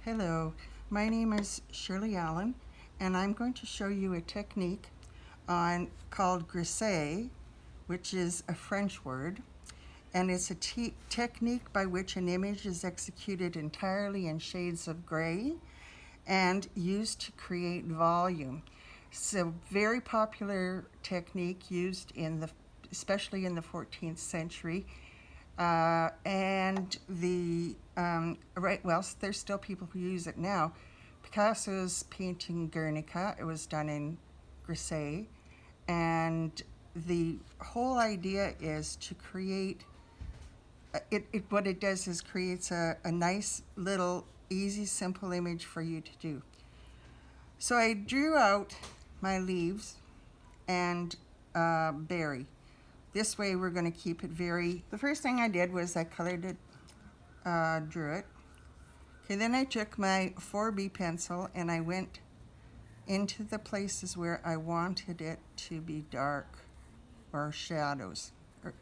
Hello, my name is Shirley Allan, and I'm going to show you a technique called Grisaille, which is a French word, and it's a technique by which an image is executed entirely in shades of gray and used to create volume. It's a very popular technique used especially in the 14th century. There's still people who use it now. Picasso's painting Guernica, it was done in Grisaille, and the whole idea is to create, what it does is creates a nice little easy simple image for you to do. So I drew out my leaves and berry. This way we're going to keep it the first thing I did was I colored it, drew it. Okay, then I took my 4B pencil and I went into the places where I wanted it to be dark, or shadows, or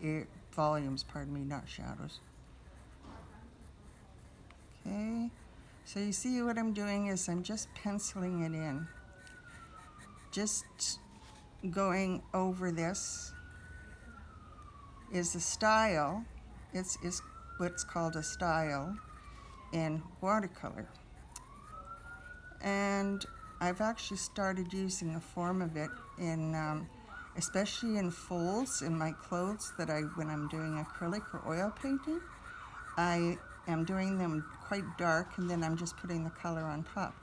volumes, pardon me, not shadows. Okay, so you see what I'm doing is I'm just penciling it in. Just going over this is a style. It's what's called a style in watercolor. And I've actually started using a form of it in, especially in folds in my clothes when I'm doing acrylic or oil painting. I am doing them quite dark and then I'm just putting the color on top.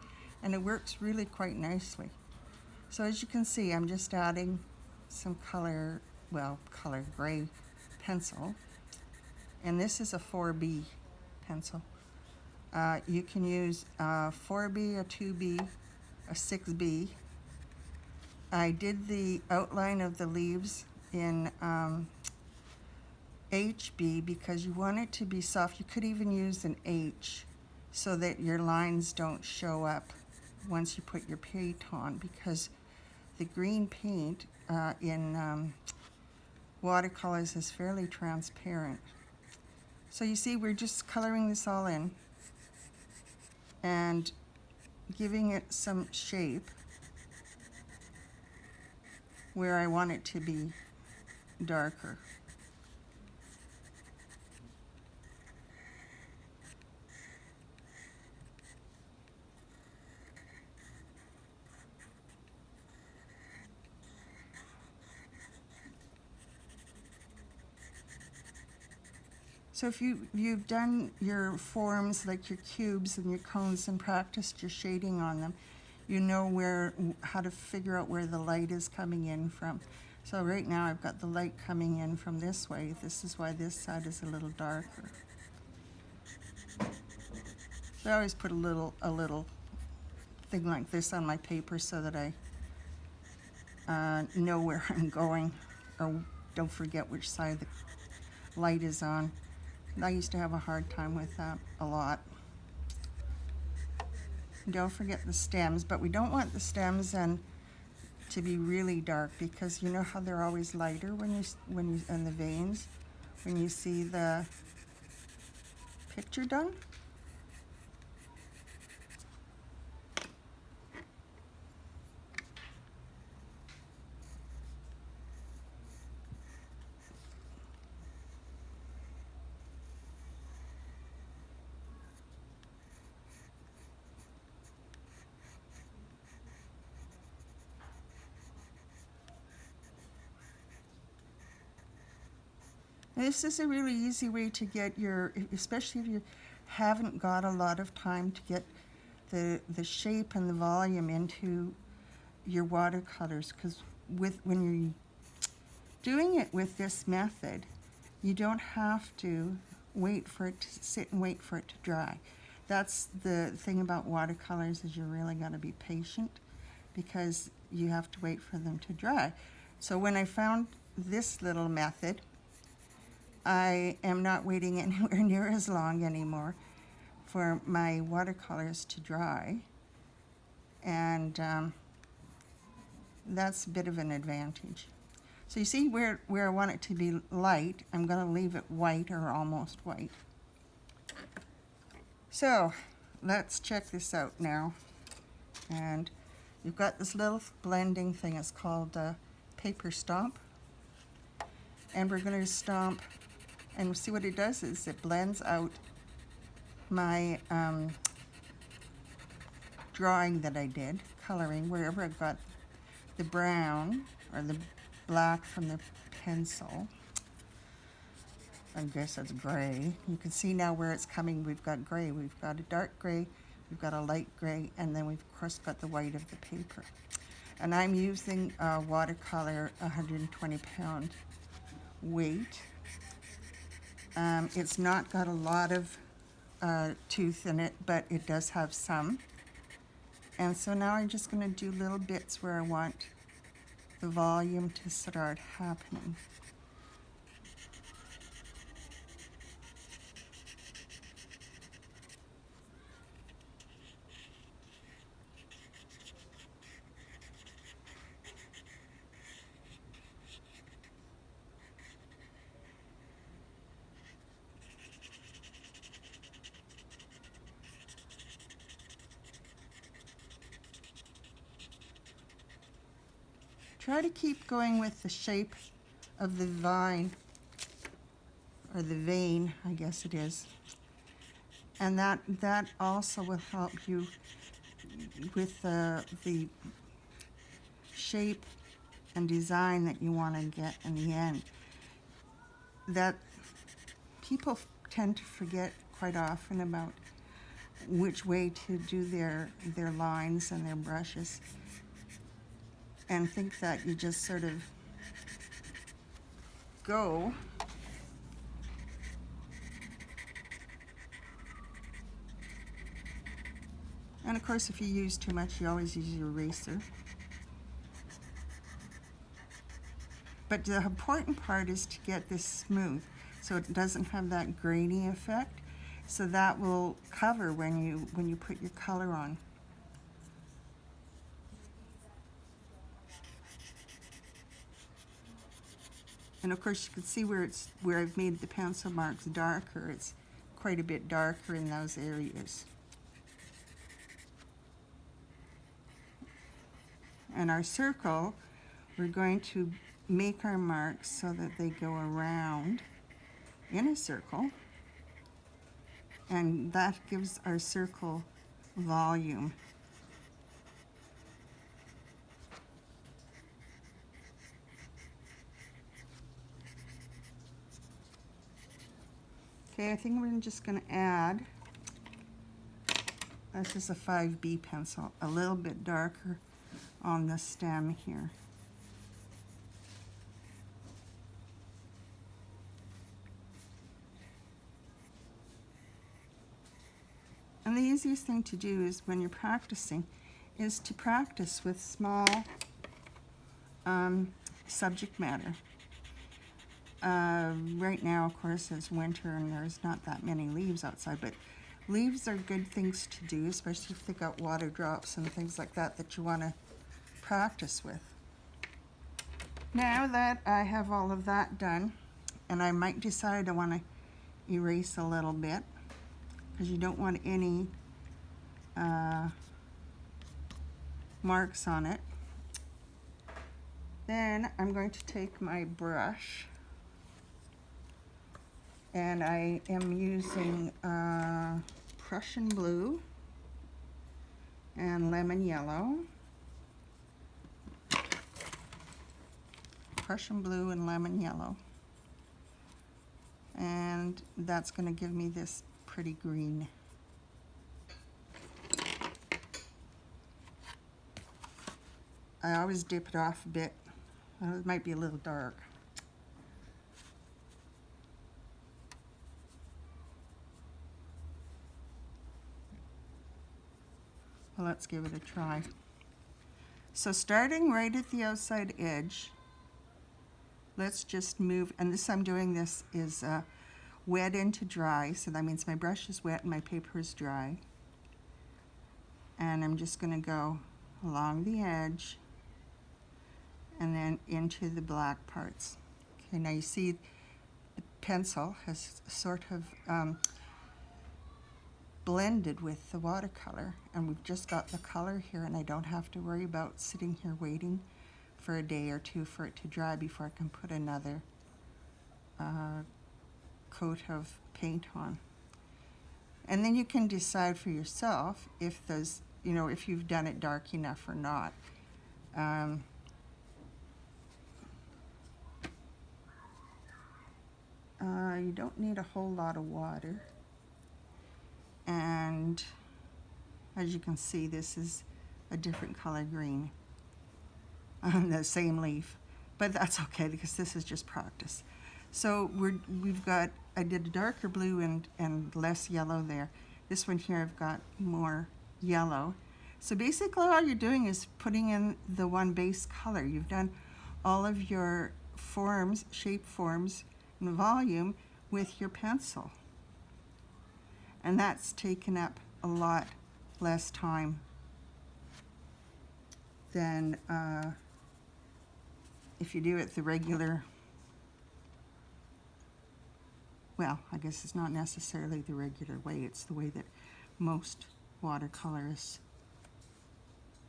And it works really quite nicely. So as you can see, I'm just adding some color gray pencil. And this is a 4B pencil. You can use a 4B, a 2B, a 6B. I did the outline of the leaves in HB because you want it to be soft. You could even use an H so that your lines don't show up once you put your paint on, because the green paint in watercolors is fairly transparent. So you see, we're just coloring this all in and giving it some shape where I want it to be darker. So if you've done your forms, like your cubes and your cones, and practiced your shading on them, you know how to figure out where the light is coming in from. So right now I've got the light coming in from this way. This is why this side is a little darker. So I always put a little thing like this on my paper so that I know where I'm going, or don't forget which side the light is on. I used to have a hard time with that a lot. Don't forget the stems, but we don't want the stems to be really dark, because you know how they're always lighter when you and the veins when you see the picture done. This is a really easy way to get especially if you haven't got a lot of time to get the shape and the volume into your watercolors, because when you're doing it with this method, you don't have to wait for it to sit and wait for it to dry. That's the thing about watercolors, is you really got to be patient, because you have to wait for them to dry. So when I found this little method, I am not waiting anywhere near as long anymore for my watercolors to dry, and that's a bit of an advantage. So you see where I want it to be light, I'm going to leave it white or almost white. So let's check this out now. And you've got this little blending thing. It's called paper stomp. And we're going to stomp, and see what it does is it blends out my drawing that I did, coloring, wherever I got the brown or the black from the pencil. I guess that's gray. You can see now where it's coming. We've got gray, we've got a dark gray, we've got a light gray, and then we've of course got the white of the paper. And I'm using watercolor 120-pound weight. It's not got a lot of tooth in it, but it does have some. And so now I'm just going to do little bits where I want the volume to start happening. Try to keep going with the shape of the vine, or the vein, I guess it is. And that also will help you with the shape and design that you want to get in the end. That people tend to forget quite often about which way to do their lines and their brushes, and think that you just sort of go. And of course, if you use too much, you always use your eraser. But the important part is to get this smooth so it doesn't have that grainy effect. So that will cover when you put your color on. And of course you can see where I've made the pencil marks darker. It's quite a bit darker in those areas. And our circle, we're going to make our marks so that they go around in a circle, and that gives our circle volume. Okay, I think we're just going to add, this is a 5B pencil, a little bit darker on the stem here. And the easiest thing to do is when you're practicing is to practice with small subject matter. Right now, of course, it's winter and there's not that many leaves outside, but leaves are good things to do, especially if they got water drops and things like that that you want to practice with. Now that I have all of that done, and I might decide I want to erase a little bit, because you don't want any marks on it. Then I'm going to take my brush, and I am using Prussian blue and lemon yellow. Prussian blue and lemon yellow. And that's going to give me this pretty green. I always dip it off a bit. It might be a little dark. Well, let's give it a try. So starting right at the outside edge, let's just move, and this I'm doing this is wet into dry, so that means my brush is wet and my paper is dry. And I'm just going to go along the edge and then into the black parts. Okay, now you see the pencil has sort of blended with the watercolor, and we've just got the color here, and I don't have to worry about sitting here waiting for a day or two for it to dry before I can put another coat of paint on. And then you can decide for yourself if there's, you know, if you've done it dark enough or not. You don't need a whole lot of water. And as you can see, this is a different color green on the same leaf, but that's okay because this is just practice. So we've got, I did a darker blue and less yellow there. This one here I've got more yellow. So basically all you're doing is putting in the one base color. You've done all of your forms, shape forms, and volume with your pencil. And that's taken up a lot less time than if you do it the regular, well, I guess it's not necessarily the regular way, it's the way that most watercolorists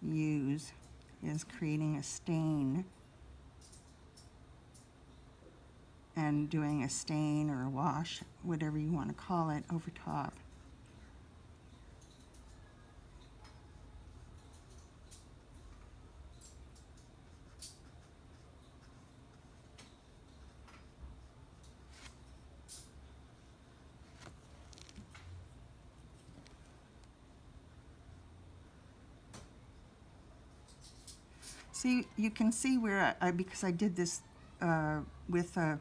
use, is creating a stain and doing a stain or a wash, whatever you want to call it, over top. See, you can see where because I did this with a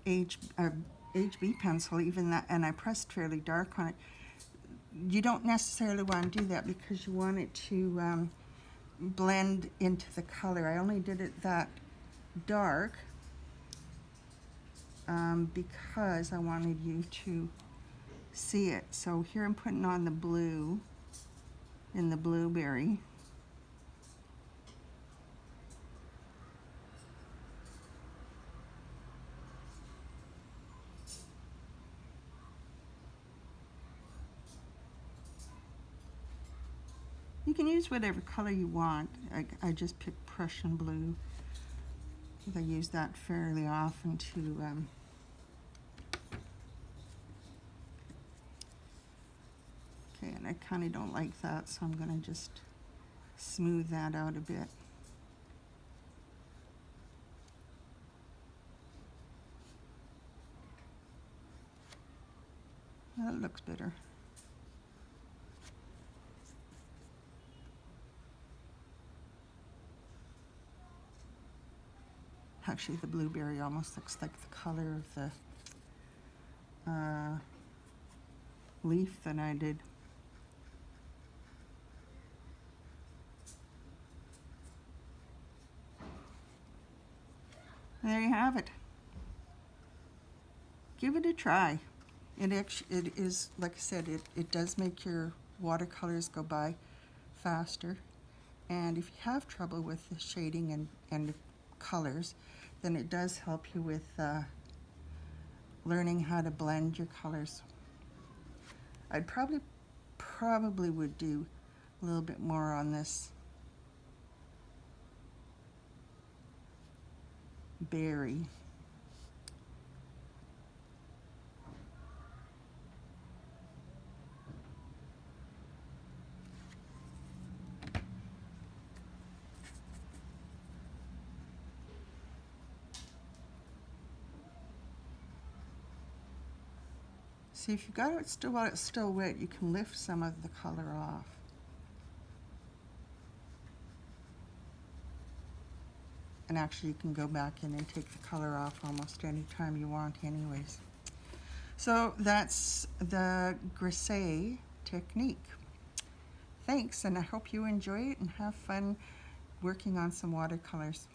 HB pencil, even that, and I pressed fairly dark on it. You don't necessarily want to do that because you want it to blend into the color. I only did it that dark because I wanted you to see it. So here I'm putting on the blue in the blueberry. You can use whatever color you want. I just picked Prussian blue. I use that fairly often to okay, and I kind of don't like that, so I'm going to just smooth that out a bit. That looks better. Actually, the blueberry almost looks like the color of the leaf that I did. And there you have it. Give it a try. It is, like I said, it does make your watercolors go by faster. And if you have trouble with the shading and colors, then it does help you with learning how to blend your colors. I'd probably would do a little bit more on this berry. See, if you've got it still while it's still wet, you can lift some of the color off. And actually you can go back in and take the color off almost any time you want anyways. So that's the Grisaille technique. Thanks, and I hope you enjoy it and have fun working on some watercolors.